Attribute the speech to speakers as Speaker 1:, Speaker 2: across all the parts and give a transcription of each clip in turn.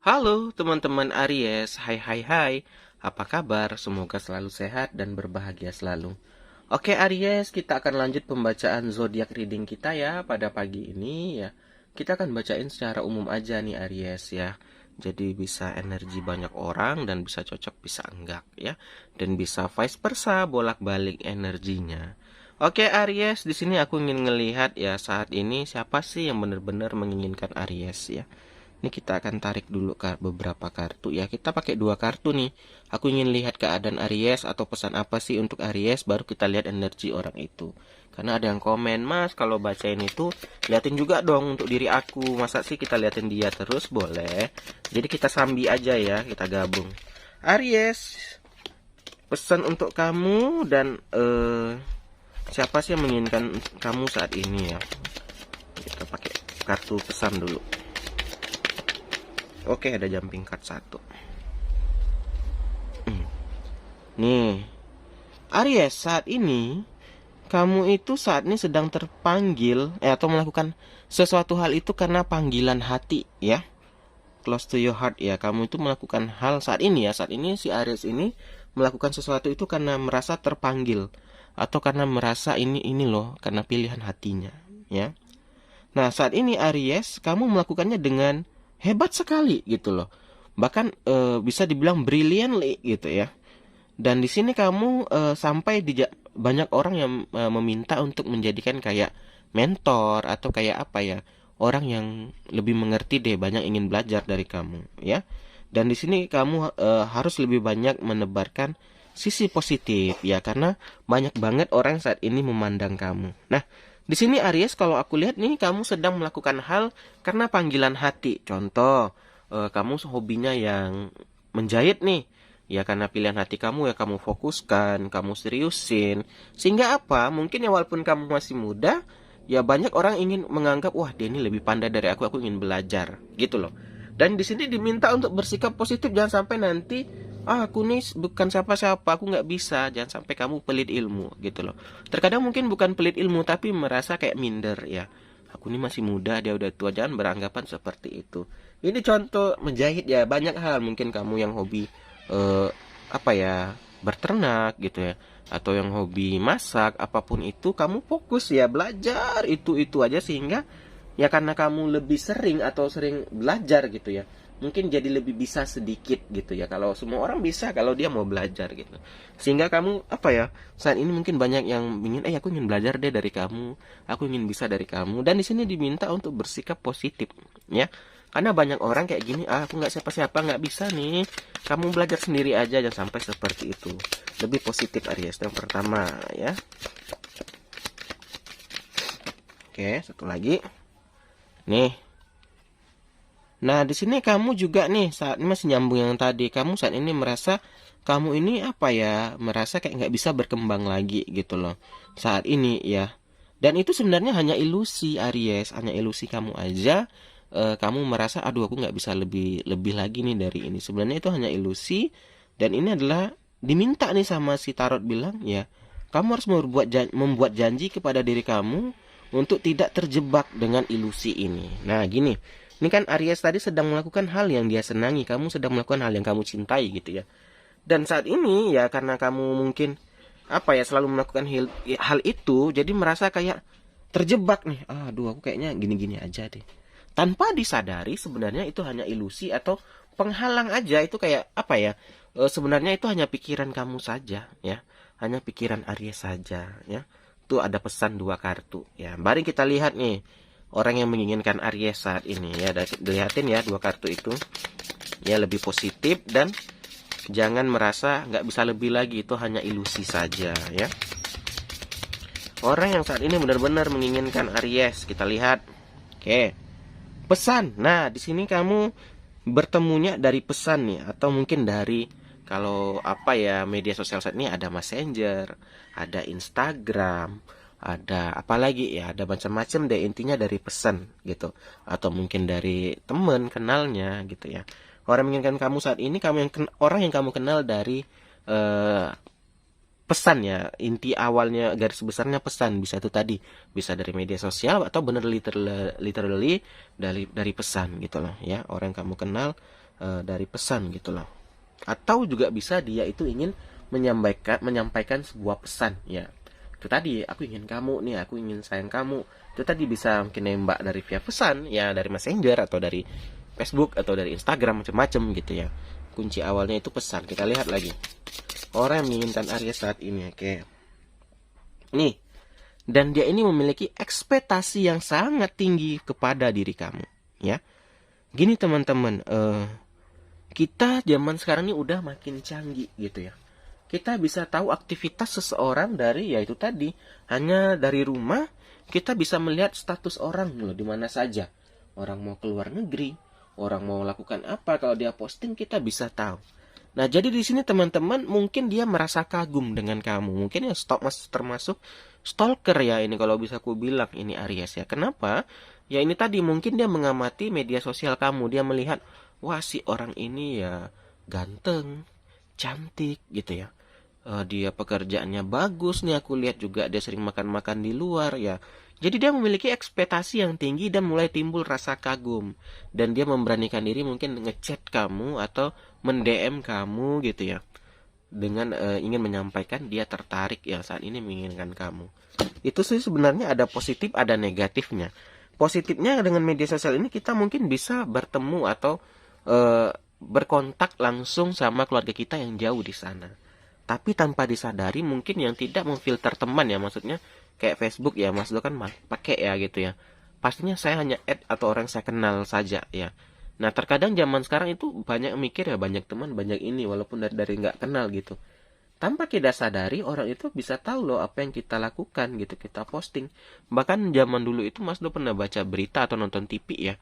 Speaker 1: Halo teman-teman Aries, hai hai hai. Apa kabar? Semoga selalu sehat dan berbahagia selalu. Oke Aries, kita akan lanjut pembacaan zodiak reading kita ya pada pagi ini ya. Kita akan bacain secara umum aja nih Aries ya. Jadi bisa energi banyak orang dan bisa cocok bisa enggak ya. Dan bisa vice versa bolak-balik energinya. Oke Aries, di sini aku ingin ngelihat ya saat ini siapa sih yang benar-benar menginginkan Aries ya. Ini kita akan tarik dulu beberapa kartu ya. Kita pakai dua kartu nih. Aku ingin lihat keadaan Aries atau pesan apa sih untuk Aries, baru kita lihat energi orang itu. Karena ada yang komen, Mas, kalau bacain itu liatin juga dong untuk diri aku. Masa sih kita liatin dia terus? Boleh. Jadi kita sambi aja ya, kita gabung. Aries, pesan untuk kamu dan siapa sih yang menginginkan kamu saat ini ya? Kita pakai kartu pesan dulu. Oke, ada jumping card satu. Nih, Aries, saat ini kamu itu saat ini sedang terpanggil atau melakukan sesuatu hal itu karena panggilan hati ya. Close to your heart ya. Kamu itu melakukan hal saat ini ya. Saat ini si Aries ini melakukan sesuatu itu karena merasa terpanggil atau karena merasa ini loh, karena pilihan hatinya ya. Nah, saat ini Aries, kamu melakukannya dengan hebat sekali gitu loh. Bahkan bisa dibilang brilliantly gitu ya. Dan di sini kamu sampai banyak orang yang meminta untuk menjadikan kayak mentor atau kayak apa ya, orang yang lebih mengerti deh, banyak ingin belajar dari kamu ya. Dan di sini kamu harus lebih banyak menebarkan sisi positif ya, karena banyak banget orang saat ini memandang kamu. Nah, di sini Aries, kalau aku lihat nih kamu sedang melakukan hal karena panggilan hati. Contoh, kamu hobinya yang menjahit nih. Ya karena pilihan hati kamu ya kamu fokuskan, kamu seriusin. Sehingga apa? Mungkin ya walaupun kamu masih muda, ya banyak orang ingin menganggap wah dia ini lebih pandai dari aku ingin belajar, gitu loh. Dan di sini diminta untuk bersikap positif, jangan sampai nanti aku nih bukan siapa-siapa, aku nggak bisa. Jangan sampai kamu pelit ilmu, gitu loh. Terkadang mungkin bukan pelit ilmu tapi merasa kayak minder ya. Aku ini masih muda, dia udah tua, jangan beranggapan seperti itu. Ini contoh menjahit ya, banyak hal mungkin kamu yang hobi eh, apa ya, berternak gitu ya, atau yang hobi masak, apapun itu kamu fokus ya belajar itu aja, sehingga ya karena kamu lebih sering atau sering belajar gitu ya, mungkin jadi lebih bisa sedikit gitu ya. Kalau semua orang bisa kalau dia mau belajar gitu, sehingga kamu apa ya, saat ini mungkin banyak yang ingin aku ingin belajar deh dari kamu, aku ingin bisa dari kamu. Dan di sini diminta untuk bersikap positif ya, karena banyak orang kayak gini, aku nggak siapa-siapa, nggak bisa nih, kamu belajar sendiri aja, jangan sampai seperti itu. Lebih positif Aries yang pertama ya. Oke, satu lagi nih. Nah, di sini kamu juga nih, saat ini masih nyambung yang tadi. Kamu saat ini merasa kamu ini apa ya, merasa kayak nggak bisa berkembang lagi gitu loh saat ini ya. Dan itu sebenarnya hanya ilusi Aries, hanya ilusi kamu aja. Kamu merasa aduh aku nggak bisa lebih lebih lagi nih dari ini. Sebenarnya itu hanya ilusi, dan ini adalah diminta nih sama si tarot bilang ya. Kamu harus membuat janji kepada diri kamu untuk tidak terjebak dengan ilusi ini. Nah, gini. Ini kan Aries tadi sedang melakukan hal yang dia senangi, kamu sedang melakukan hal yang kamu cintai gitu ya. Dan saat ini ya karena kamu mungkin apa ya, selalu melakukan hal itu, jadi merasa kayak terjebak nih. Aduh, aku kayaknya gini-gini aja deh. Tanpa disadari sebenarnya itu hanya ilusi atau penghalang aja. Itu kayak apa ya? Sebenarnya itu hanya pikiran kamu saja ya. Hanya pikiran Aries saja ya. Tuh ada pesan dua kartu ya. Mari kita lihat nih orang yang menginginkan Aries saat ini ya. Dilihatin ya dua kartu itu. Ya lebih positif dan jangan merasa nggak bisa lebih lagi, itu hanya ilusi saja ya. Orang yang saat ini benar-benar menginginkan Aries, kita lihat. Oke, pesan. Nah, di sini kamu bertemunya dari pesan nih, atau mungkin dari kalau apa ya, media sosial saat ini ada Messenger, ada Instagram, ada apa lagi ya, ada macam-macam deh, intinya dari pesan gitu, atau mungkin dari teman kenalnya gitu ya. Orang menginginkan kamu saat ini, orang yang kamu kenal dari eh, pesan ya, inti awalnya garis besarnya pesan, bisa itu tadi, bisa dari media sosial atau bener literally dari pesan gitu loh ya. Orang yang kamu kenal dari pesan gitu loh. Atau juga bisa dia itu ingin menyampaikan sebuah pesan ya. Itu tadi, aku ingin kamu nih, aku ingin sayang kamu. Itu tadi bisa mungkin nembak dari via pesan ya, dari Messenger atau dari Facebook atau dari Instagram, macam-macam gitu ya. Kunci awalnya itu pesan. Kita lihat lagi orang yang menginginkan Aries saat ini. Oke, nih, dan dia ini memiliki ekspektasi yang sangat tinggi kepada diri kamu ya. Gini teman-teman, kita zaman sekarang ini udah makin canggih gitu ya. Kita bisa tahu aktivitas seseorang dari, yaitu tadi, hanya dari rumah. Kita bisa melihat status orang loh, di mana saja. Orang mau keluar negeri, orang mau lakukan apa, kalau dia posting kita bisa tahu. Nah, jadi di sini teman-teman mungkin dia merasa kagum dengan kamu. Mungkin ya termasuk stalker ya ini, kalau bisa aku bilang ini Aries ya. Kenapa? Ya ini tadi, mungkin dia mengamati media sosial kamu. Dia melihat, wah si orang ini ya ganteng, cantik gitu ya. Dia pekerjaannya bagus nih, aku lihat juga dia sering makan-makan di luar ya. Jadi dia memiliki ekspektasi yang tinggi dan mulai timbul rasa kagum. Dan dia memberanikan diri mungkin ngechat kamu atau mendm kamu gitu ya. Dengan ingin menyampaikan dia tertarik ya saat ini menginginkan kamu. Itu sih sebenarnya ada positif ada negatifnya. Positifnya dengan media sosial ini kita mungkin bisa bertemu atau berkontak langsung sama keluarga kita yang jauh di sana. Tapi tanpa disadari mungkin yang tidak memfilter teman ya, maksudnya kayak Facebook ya, Mas Do kan pakai ya gitu ya. Pastinya saya hanya add atau orang saya kenal saja ya. Nah terkadang zaman sekarang itu banyak mikir ya, banyak teman, banyak ini, walaupun dari nggak kenal gitu. Tanpa kita sadari orang itu bisa tahu loh apa yang kita lakukan gitu, kita posting. Bahkan zaman dulu itu Mas Do pernah baca berita atau nonton TV ya.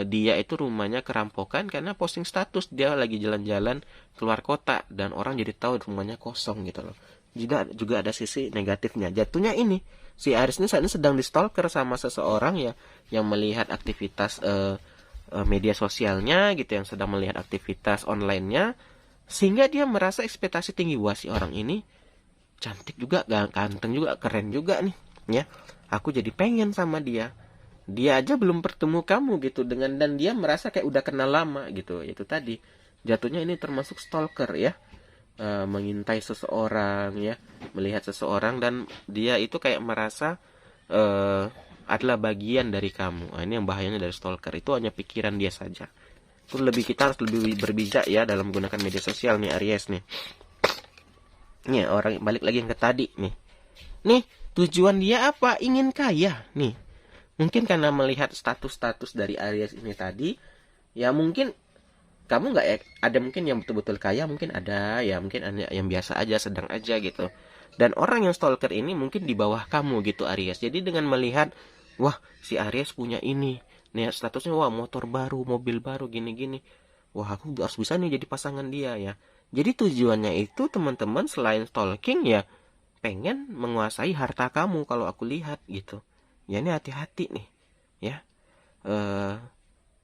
Speaker 1: Dia itu rumahnya kerampokan karena posting status dia lagi jalan-jalan keluar kota dan orang jadi tahu rumahnya kosong gitu loh. Juga ada sisi negatifnya. Jatuhnya ini si Aries ini saat ini sedang di stalker sama seseorang ya, yang melihat aktivitas media sosialnya gitu, yang sedang melihat aktivitas online-nya, sehingga dia merasa ekspektasi tinggi, wah si orang ini cantik juga, ganteng juga, keren juga nih ya. Aku jadi pengen sama dia. Dia aja belum bertemu kamu gitu, dan dia merasa kayak udah kenal lama gitu. Itu tadi jatuhnya ini termasuk stalker ya. Mengintai seseorang ya, melihat seseorang dan dia itu kayak merasa adalah bagian dari kamu. Nah, ini yang bahayanya dari stalker, itu hanya pikiran dia saja. Itu kita harus lebih berbijak ya dalam menggunakan media sosial nih Aries nih. Nih orang balik lagi yang ke tadi nih. Nih tujuan dia apa? Ingin kaya nih. Mungkin karena melihat status-status dari Aries ini tadi, ya mungkin kamu nggak ada, mungkin yang betul-betul kaya, mungkin ada ya, mungkin ada yang biasa aja, sedang aja gitu. Dan orang yang stalker ini mungkin di bawah kamu gitu Aries. Jadi dengan melihat, wah si Aries punya ini, nih statusnya wah motor baru, mobil baru, gini-gini. Wah aku harus bisa nih jadi pasangan dia ya. Jadi tujuannya itu teman-teman selain stalking ya, pengen menguasai harta kamu kalau aku lihat gitu. Ya ini hati-hati nih ya,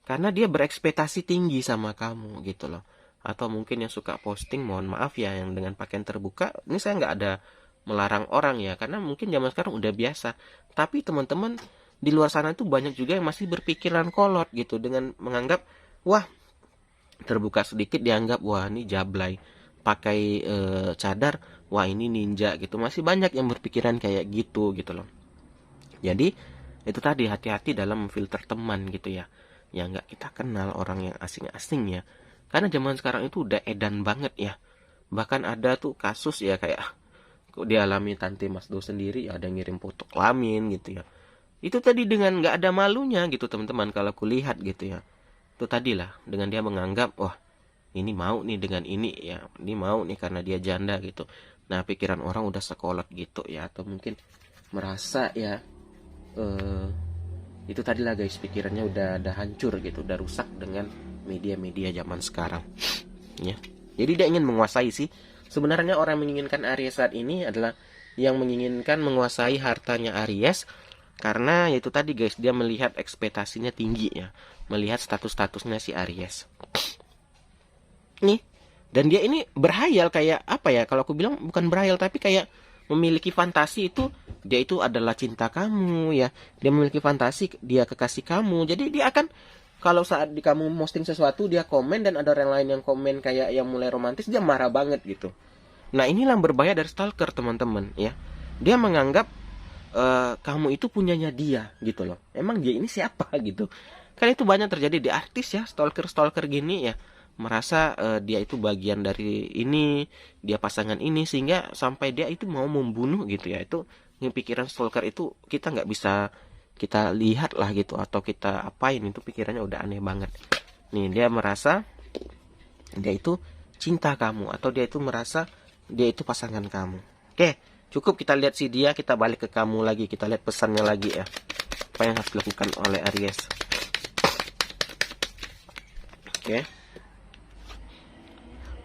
Speaker 1: karena dia berekspektasi tinggi sama kamu gitu loh. Atau mungkin yang suka posting, mohon maaf ya, yang dengan pakaian terbuka, ini saya nggak ada melarang orang ya, karena mungkin zaman sekarang udah biasa. Tapi teman-teman di luar sana itu banyak juga yang masih berpikiran kolot gitu, dengan menganggap wah terbuka sedikit dianggap wah ini jablay, pakai cadar wah ini ninja gitu. Masih banyak yang berpikiran kayak gitu loh. Jadi itu tadi, hati-hati dalam memfilter teman gitu ya, yang nggak kita kenal, orang yang asing-asing ya. Karena zaman sekarang itu udah edan banget ya. Bahkan ada tuh kasus ya kayak dialami Tante Mas Do sendiri ya, ada ngirim foto kelamin gitu ya. Itu tadi dengan nggak ada malunya gitu teman-teman, kalau kulihat gitu ya. Itu tadilah dengan dia menganggap wah ini mau nih dengan ini ya, ini mau nih karena dia janda gitu. Nah pikiran orang udah sekolot gitu ya, atau mungkin merasa ya itu tadi lah guys, pikirannya udah hancur gitu, udah rusak dengan media-media zaman sekarang ya. Jadi dia ingin menguasai sih sebenarnya. Orang yang menginginkan Aries saat ini adalah yang menginginkan menguasai hartanya Aries, karena yaitu tadi guys, dia melihat ekspektasinya tinggi ya, melihat statusnya si Aries nih. Dan dia ini berhayal kayak apa ya, kalau aku bilang bukan berhayal tapi kayak memiliki fantasi, itu dia itu adalah cinta kamu ya, dia memiliki fantasi dia kekasih kamu. Jadi dia akan Kalau saat di kamu posting sesuatu dia komen dan ada orang lain yang komen kayak yang mulai romantis, dia marah banget gitu. Nah, inilah yang berbahaya dari stalker, teman-teman, ya. Dia menganggap kamu itu punyanya dia gitu loh. Emang dia ini siapa gitu. Kan itu banyak terjadi di artis ya, stalker-stalker gini ya. Merasa dia itu bagian dari ini, dia pasangan ini, sehingga sampai dia itu mau membunuh gitu ya. Itu pikiran stalker itu kita nggak bisa kita lihat lah gitu, atau kita apain, itu pikirannya udah aneh banget. Nih, dia merasa dia itu cinta kamu, atau dia itu merasa dia itu pasangan kamu. Oke, cukup kita lihat si dia, kita balik ke kamu lagi, kita lihat pesannya lagi ya. Apa yang harus dilakukan oleh Aries? Oke.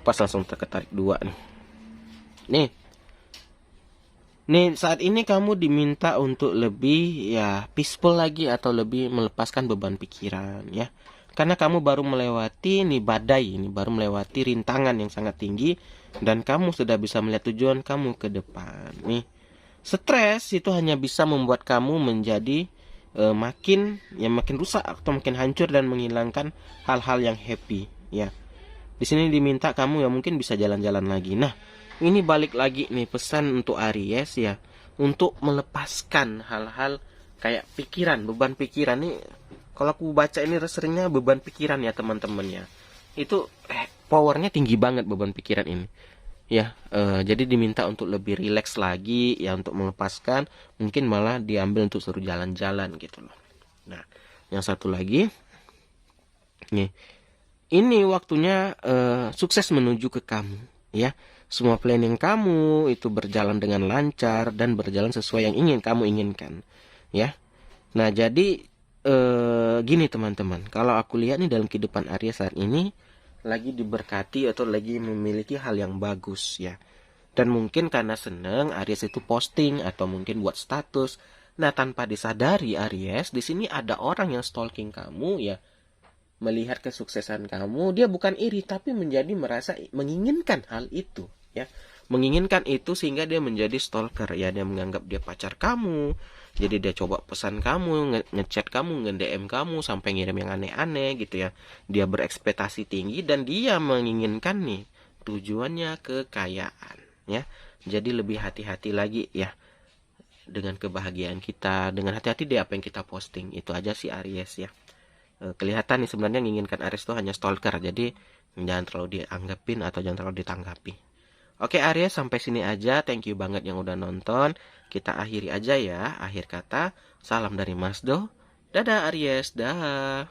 Speaker 1: Pas langsung terketarik 2 nih. Nih, saat ini kamu diminta untuk lebih ya peaceful lagi, atau lebih melepaskan beban pikiran ya. Karena kamu baru melewati nih badai, ini baru melewati rintangan yang sangat tinggi, dan kamu sudah bisa melihat tujuan kamu ke depan. Nih, stres itu hanya bisa membuat kamu menjadi makin rusak atau makin hancur, dan menghilangkan hal-hal yang happy ya. Di sini diminta kamu ya mungkin bisa jalan-jalan lagi. Nah, ini balik lagi nih pesan untuk Aries ya, untuk melepaskan hal-hal kayak pikiran, beban pikiran nih. Kalau aku baca ini seringnya beban pikiran ya teman-teman ya. Itu powernya tinggi banget beban pikiran ini. Ya, jadi diminta untuk lebih rileks lagi ya, untuk melepaskan, mungkin malah diambil untuk suruh jalan-jalan gitu loh. Nah, yang satu lagi nih, ini waktunya sukses menuju ke kamu ya. Semua planning kamu itu berjalan dengan lancar dan berjalan sesuai yang kamu inginkan ya. Nah, jadi gini teman-teman, kalau aku lihat nih dalam kehidupan Aries saat ini lagi diberkati atau lagi memiliki hal yang bagus ya. Dan mungkin karena seneng Aries itu posting atau mungkin buat status. Nah, tanpa disadari Aries, di sini ada orang yang stalking kamu ya. Melihat kesuksesan kamu, dia bukan iri tapi menjadi merasa menginginkan hal itu ya. Menginginkan itu sehingga dia menjadi stalker ya, dia menganggap dia pacar kamu. Jadi dia coba pesan kamu, ngechat kamu, nge-DM kamu, sampai ngirim yang aneh-aneh gitu ya. Dia berekspektasi tinggi dan dia menginginkan nih tujuannya kekayaan ya. Jadi lebih hati-hati lagi ya dengan kebahagiaan kita, dengan hati-hati deh apa yang kita posting. Itu aja sih Aries ya. Kelihatan nih sebenarnya menginginkan Aries itu hanya stalker. Jadi jangan terlalu dianggapin atau jangan terlalu ditanggapi. Oke Aries, sampai sini aja. Thank you banget yang udah nonton. Kita akhiri aja ya. Akhir kata, salam dari Mas Do. Dadah Aries, dah.